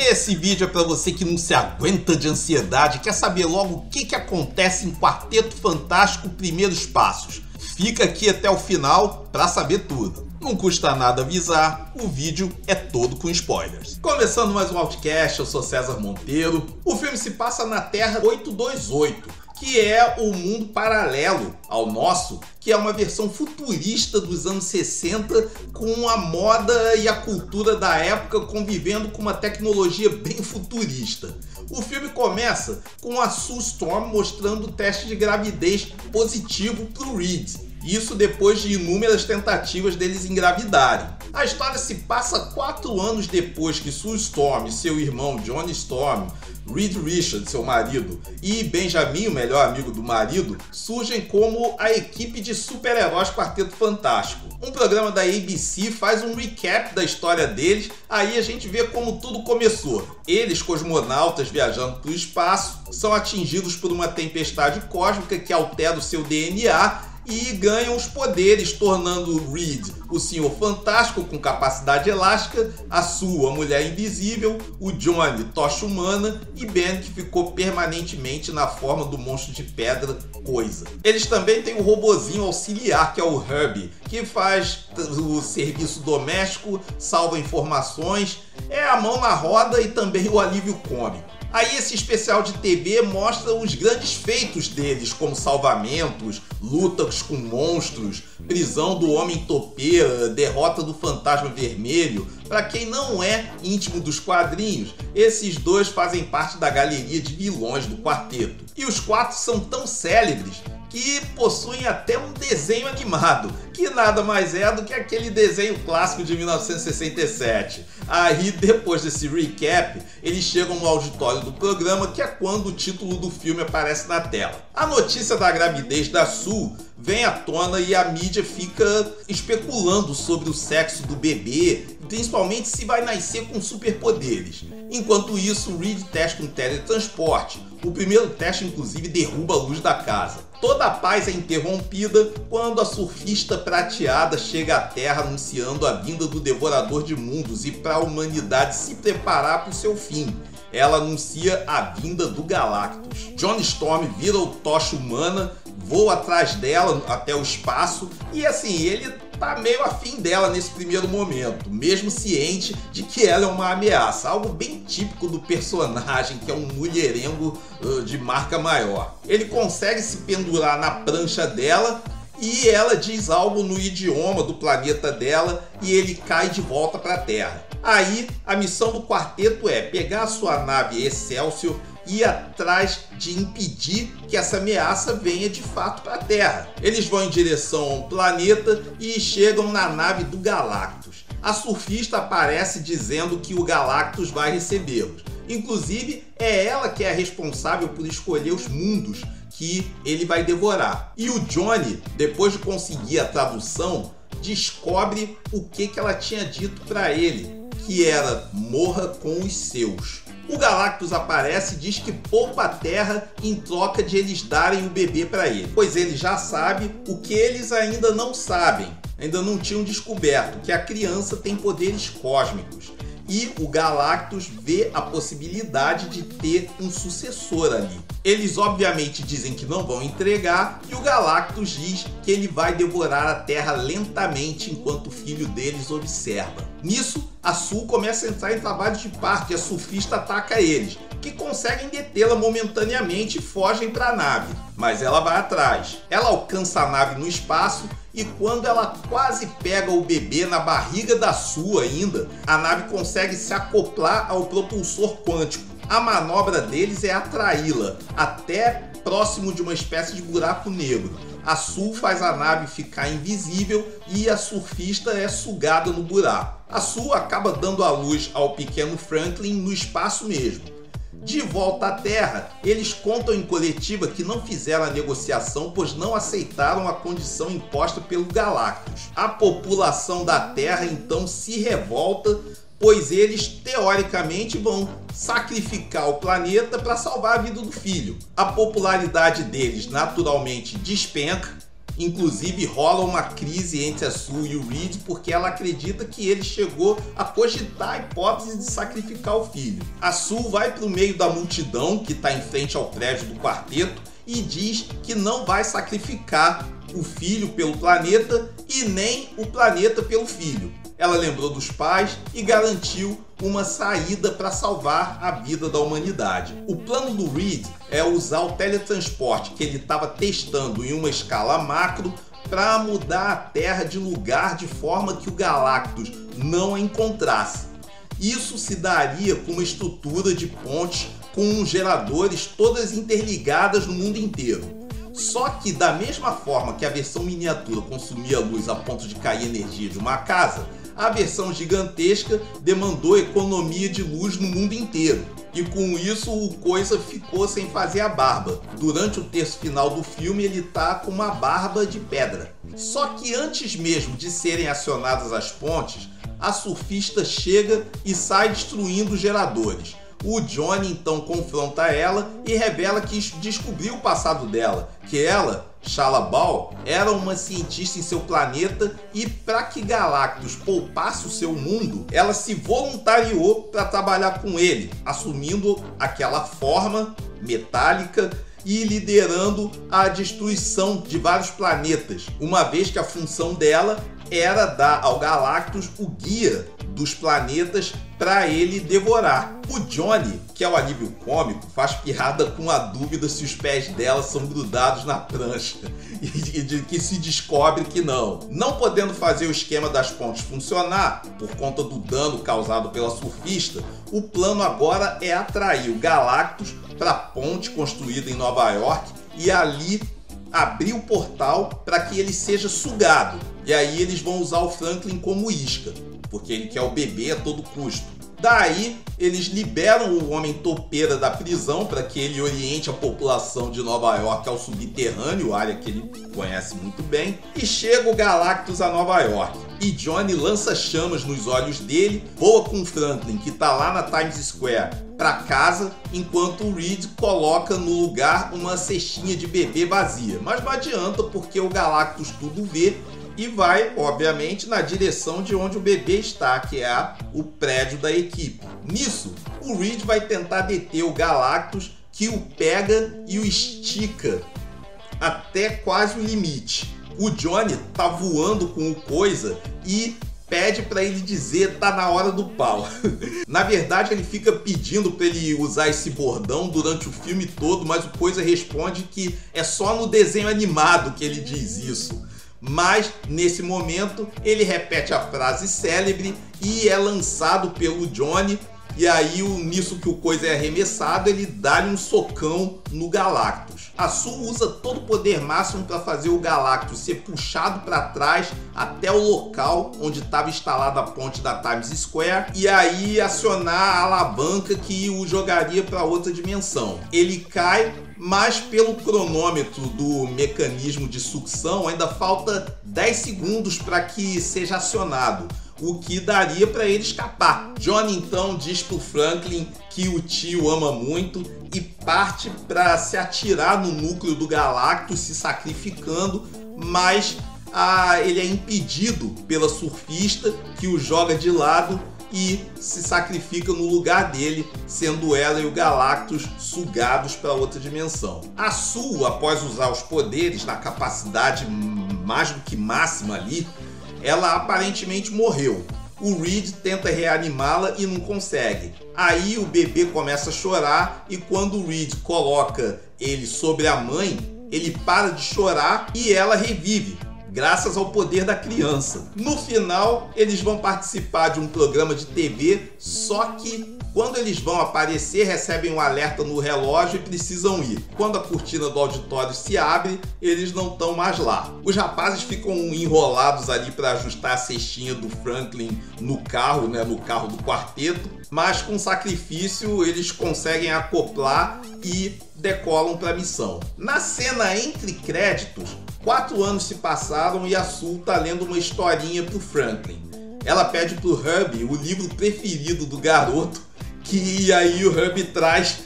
Esse vídeo é para você que não se aguenta de ansiedade, quer saber logo o que acontece em Quarteto Fantástico Primeiros Passos. Fica aqui até o final para saber tudo. Não custa nada avisar, o vídeo é todo com spoilers. Começando mais um Outcast, eu sou César Monteiro. O filme se passa na Terra 828, que é o mundo paralelo ao nosso, que é uma versão futurista dos anos 60, com a moda e a cultura da época convivendo com uma tecnologia bem futurista. O filme começa com a Sue Storm mostrando o teste de gravidez positivo para o Reed. Isso depois de inúmeras tentativas deles engravidarem. A história se passa 4 anos depois que Sue Storm e seu irmão Johnny Storm, Reed Richards, seu marido, e Benjamin, o melhor amigo do marido, surgem como a equipe de super-heróis Quarteto Fantástico. Um programa da ABC faz um recap da história deles, aí a gente vê como tudo começou. Eles, cosmonautas viajando para o espaço, são atingidos por uma tempestade cósmica que altera o seu DNA e ganham os poderes, tornando Reed o Senhor Fantástico com capacidade elástica, a Sue a Mulher Invisível, o Johnny Tocha Humana e Ben, que ficou permanentemente na forma do monstro de pedra Coisa. Eles também têm o robozinho auxiliar, que é o Herbie, que faz o serviço doméstico, salva informações, é a mão na roda e também o alívio cômico. Aí esse especial de TV mostra os grandes feitos deles, como salvamentos, lutas com monstros, prisão do Homem Topeira, derrota do Fantasma Vermelho. Para quem não é íntimo dos quadrinhos, esses dois fazem parte da galeria de vilões do quarteto. E os 4 são tão célebres que possuem até um desenho animado, que nada mais é do que aquele desenho clássico de 1967. Aí, depois desse recap, eles chegam no auditório do programa, que é quando o título do filme aparece na tela. A notícia da gravidez da Sue vem à tona e a mídia fica especulando sobre o sexo do bebê, principalmente se vai nascer com superpoderes. Enquanto isso, Reed testa um teletransporte. O primeiro teste, inclusive, derruba a luz da casa. Toda a paz é interrompida quando a surfista prateada chega à Terra anunciando a vinda do Devorador de Mundos e para a humanidade se preparar para o seu fim. Ela anuncia a vinda do Galactus. Johnny Storm vira o Tocha Humana, voa atrás dela até o espaço e assim, ele tá meio afim dela nesse primeiro momento, mesmo ciente de que ela é uma ameaça, algo bem típico do personagem, que é um mulherengo de marca maior. Ele consegue se pendurar na prancha dela e ela diz algo no idioma do planeta dela e ele cai de volta para a Terra. Aí a missão do quarteto é pegar a sua nave Excelsior e ir atrás de impedir que essa ameaça venha de fato para a Terra. Eles vão em direção a um planeta e chegam na nave do Galactus. A surfista aparece dizendo que o Galactus vai recebê-los. Inclusive, é ela que é a responsável por escolher os mundos que ele vai devorar. E o Johnny, depois de conseguir a tradução, descobre o que ela tinha dito para ele, que era: morra com os seus. O Galactus aparece e diz que poupa a Terra em troca de eles darem o bebê para ele, pois ele já sabe o que eles ainda não sabem, ainda não tinham descoberto, que a criança tem poderes cósmicos. E o Galactus vê a possibilidade de ter um sucessor ali. Eles obviamente dizem que não vão entregar e o Galactus diz que ele vai devorar a Terra lentamente enquanto o filho deles observa. Nisso, a Sue começa a entrar em trabalho de parto e a surfista ataca eles, que conseguem detê-la momentaneamente e fogem para a nave. Mas ela vai atrás. Ela alcança a nave no espaço e quando ela quase pega o bebê na barriga da Sue ainda, a nave consegue se acoplar ao propulsor quântico. A manobra deles é atraí-la até próximo de uma espécie de buraco negro. A Sue faz a nave ficar invisível e a surfista é sugada no buraco. A Sue acaba dando à luz ao pequeno Franklin no espaço mesmo. De volta à Terra, eles contam em coletiva que não fizeram a negociação, pois não aceitaram a condição imposta pelo Galactus. A população da Terra então se revolta, pois eles teoricamente vão sacrificar o planeta para salvar a vida do filho. A popularidade deles naturalmente despenca Inclusive rola uma crise entre a Sue e o Reed porque ela acredita que ele chegou a cogitar a hipótese de sacrificar o filho. A Sue vai para o meio da multidão que está em frente ao prédio do quarteto e diz que não vai sacrificar o filho pelo planeta e nem o planeta pelo filho. Ela lembrou dos pais e garantiu uma saída para salvar a vida da humanidade. O plano do Reed é usar o teletransporte que ele estava testando em uma escala macro para mudar a Terra de lugar de forma que o Galactus não a encontrasse. Isso se daria com uma estrutura de pontes com geradores todas interligadas no mundo inteiro. Só que da mesma forma que a versão miniatura consumia luz a ponto de cair energia de uma casa, a versão gigantesca demandou economia de luz no mundo inteiro. E com isso o Coisa ficou sem fazer a barba. Durante o terço final do filme ele tá com uma barba de pedra. Só que antes mesmo de serem acionadas as pontes, a surfista chega e sai destruindo os geradores. O Johnny então confronta ela e revela que descobriu o passado dela, que ela, Shalla-Bal, era uma cientista em seu planeta e para que Galactus poupasse o seu mundo, ela se voluntariou para trabalhar com ele, assumindo aquela forma metálica e liderando a destruição de vários planetas, uma vez que a função dela era dar ao Galactus o guia dos planetas para ele devorar. O Johnny, que é o alívio cômico, faz piada com a dúvida se os pés dela são grudados na prancha e de que se descobre que não. Não podendo fazer o esquema das pontes funcionar por conta do dano causado pela surfista, o plano agora é atrair o Galactus para a ponte construída em Nova York e ali abrir o portal para que ele seja sugado. E aí eles vão usar o Franklin como isca, porque ele quer o bebê a todo custo. Daí, eles liberam o homem topeira da prisão para que ele oriente a população de Nova York ao subterrâneo, área que ele conhece muito bem, e chega o Galactus a Nova York. E Johnny lança chamas nos olhos dele, voa com o Franklin, que está lá na Times Square, para casa, enquanto o Reed coloca no lugar uma cestinha de bebê vazia. Mas não adianta, porque o Galactus tudo vê e vai, obviamente, na direção de onde o bebê está, que é o prédio da equipe. Nisso, o Reed vai tentar deter o Galactus, que o pega e o estica até quase o limite. O Johnny tá voando com o Coisa e pede para ele dizer tá na hora do pau. Na verdade, ele fica pedindo para ele usar esse bordão durante o filme todo, mas o Coisa responde que é só no desenho animado que ele diz isso. Mas, nesse momento, ele repete a frase célebre e é lançado pelo Johnny. E aí, nisso que o Coisa é arremessado, ele dá-lhe um socão no Galactus. A Sue usa todo o poder máximo para fazer o Galactus ser puxado para trás até o local onde estava instalada a ponte da Times Square e aí acionar a alavanca que o jogaria para outra dimensão. Ele cai, mas pelo cronômetro do mecanismo de sucção ainda falta 10 segundos para que seja acionado, o que daria para ele escapar. Johnny então diz pro Franklin que o tio ama muito e parte para se atirar no núcleo do Galactus, se sacrificando, mas ele é impedido pela surfista, que o joga de lado e se sacrifica no lugar dele, sendo ela e o Galactus sugados para outra dimensão. A Sue, após usar os poderes na capacidade mais do que máxima ali, ela aparentemente morreu. O Reed tenta reanimá-la e não consegue. Aí o bebê começa a chorar e quando o Reed coloca ele sobre a mãe, ele para de chorar e ela revive, graças ao poder da criança. No final, eles vão participar de um programa de TV, só que quando eles vão aparecer, recebem um alerta no relógio e precisam ir. Quando a cortina do auditório se abre, eles não estão mais lá. Os rapazes ficam enrolados ali para ajustar a cestinha do Franklin no carro, no carro do quarteto, mas com sacrifício eles conseguem acoplar e decolam para a missão. Na cena entre créditos, 4 anos se passaram e a Sue tá lendo uma historinha pro Franklin. Ela pede pro Hub o livro preferido do garoto, que aí o Hub traz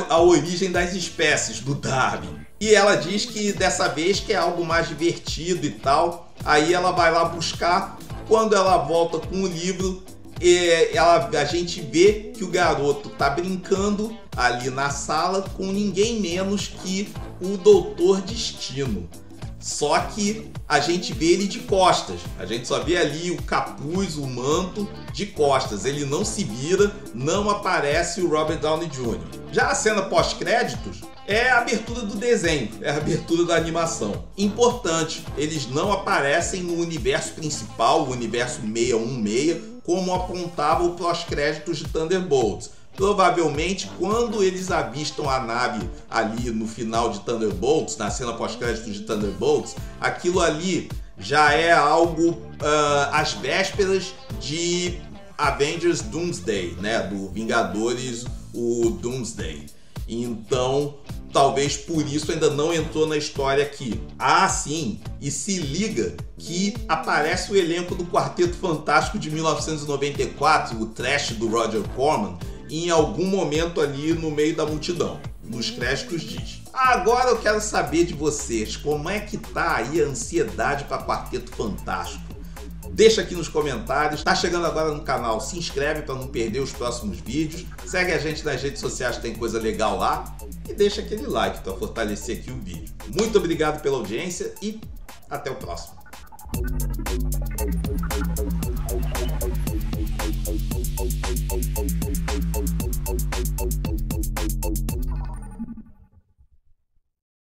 a origem das espécies do Darwin. E ela diz que dessa vez que é algo mais divertido e tal. Aí ela vai lá buscar. Quando ela volta com o livro, a gente vê que o garoto tá brincando ali na sala com ninguém menos que o Doutor Destino. Só que a gente vê ele de costas. A gente só vê ali o capuz, o manto de costas. Ele não se vira, não aparece o Robert Downey Jr. Já a cena pós-créditos é a abertura do desenho, é a abertura da animação. Importante, eles não aparecem no universo principal, o universo 616, como apontava o pós-créditos de Thunderbolts. Provavelmente, quando eles avistam a nave ali no final de Thunderbolts, na cena pós-créditos de Thunderbolts, aquilo ali já é algo às vésperas de Avengers Doomsday, né? Do Vingadores, o Doomsday. Então, talvez por isso ainda não entrou na história aqui. Ah, sim, e se liga que aparece o elenco do Quarteto Fantástico de 1994, o trash do Roger Corman, em algum momento ali no meio da multidão. Nos créditos diz. Agora eu quero saber de vocês, como é que tá aí a ansiedade para Quarteto Fantástico? Deixa aqui nos comentários. Tá chegando agora no canal, se inscreve para não perder os próximos vídeos. Segue a gente nas redes sociais, tem coisa legal lá. E deixa aquele like para fortalecer aqui o vídeo. Muito obrigado pela audiência e até o próximo.